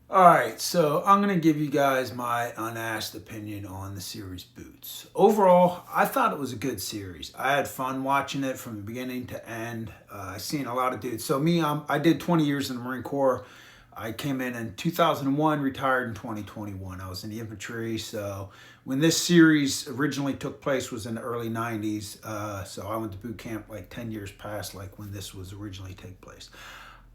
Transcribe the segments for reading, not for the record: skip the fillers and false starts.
All right, so I'm going to give you guys my unasked opinion on the series Boots. Overall, I thought it was a good series. I had fun watching it from the beginning to end. I seen a lot of dudes. So me, I did 20 years in the Marine Corps. I came in 2001, retired in 2021. I was in the infantry. So when this series originally took place was in the early 90s. So I went to boot camp like 10 years past like when this was originally take place.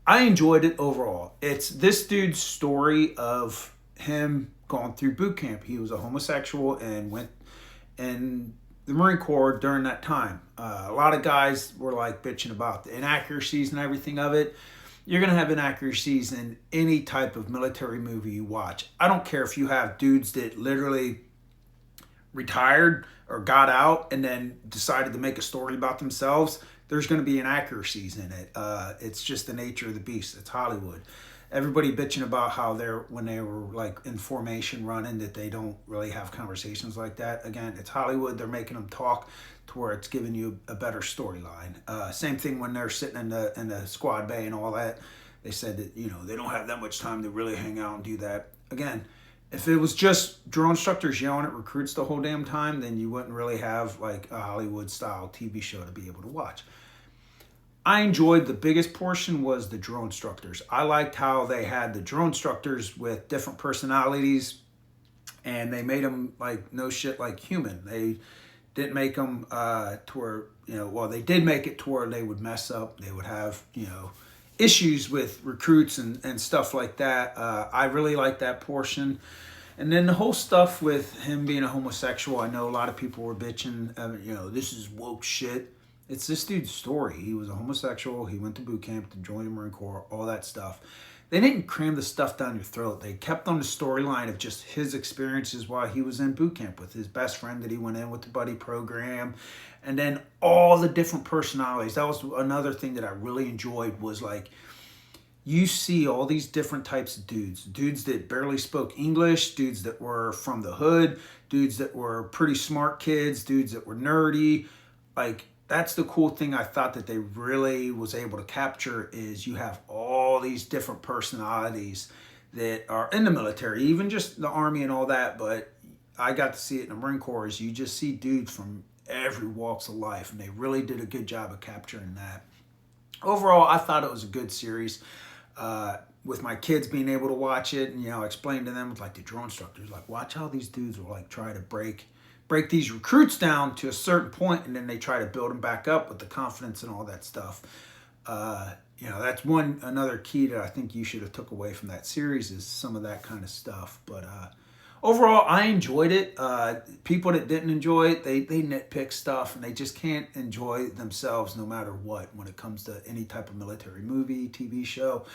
I enjoyed it overall. It's this dude's story of him going through boot camp. He was a homosexual and went in the Marine Corps during that time. A lot of guys were like bitching about the inaccuracies and everything of it. You're going to have inaccuracies in any type of military movie you watch. I don't care if you have dudes that literally retired or got out and then decided to make a story about themselves. There's going to be inaccuracies in it. It's just the nature of the beast. It's Hollywood. Everybody bitching about how they're when they were like in formation running that they don't really have conversations like that. Again, it's Hollywood. They're making them talk to where it's giving you a better storyline. Same thing when they're sitting in the squad bay and all that. They said that they don't have that much time to really hang out and do that. Again, if it was just drill instructors yelling at recruits the whole damn time, then you wouldn't really have like a Hollywood style TV show to be able to watch. I enjoyed the biggest portion was the drill instructors. I liked how they had the drill instructors with different personalities and they made them like no shit like human. They didn't make them to where, well, they did make it to where they would mess up. They would have, issues with recruits and stuff like that. I really liked that portion. And then the whole stuff with him being a homosexual, I know a lot of people were bitching, this is woke shit. It's this dude's story. He was a homosexual. He went to boot camp to join the Marine Corps, all that stuff. They didn't cram the stuff down your throat. They kept on the storyline of just his experiences while he was in boot camp with his best friend that he went in with the buddy program. And then all the different personalities. That was another thing that I really enjoyed was like, you see all these different types of dudes that barely spoke English, dudes that were from the hood, dudes that were pretty smart kids, dudes that were nerdy. Like, that's the cool thing I thought that they really was able to capture is you have all these different personalities that are in the military, even just the Army and all that. But I got to see it in the Marine Corps is you just see dudes from every walks of life, and they really did a good job of capturing that. Overall, I thought it was a good series. With my kids being able to watch it, and I explained to them with like the drill instructors, like watch how these dudes will like try to break these recruits down to a certain point, and then they try to build them back up with the confidence and all that stuff. That's another key that I think you should have took away from that series is some of that kind of stuff. But overall, I enjoyed it. People that didn't enjoy it, they nitpick stuff, and they just can't enjoy themselves no matter what when it comes to any type of military movie, TV show.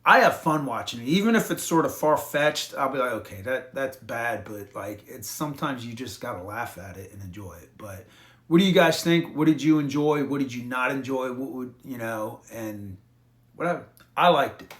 I have fun watching it, even if it's sort of far fetched. I'll be like, okay, that's bad, but like it's sometimes you just gotta laugh at it and enjoy it. But what do you guys think? What did you enjoy? What did you not enjoy? What would and whatever. I liked it.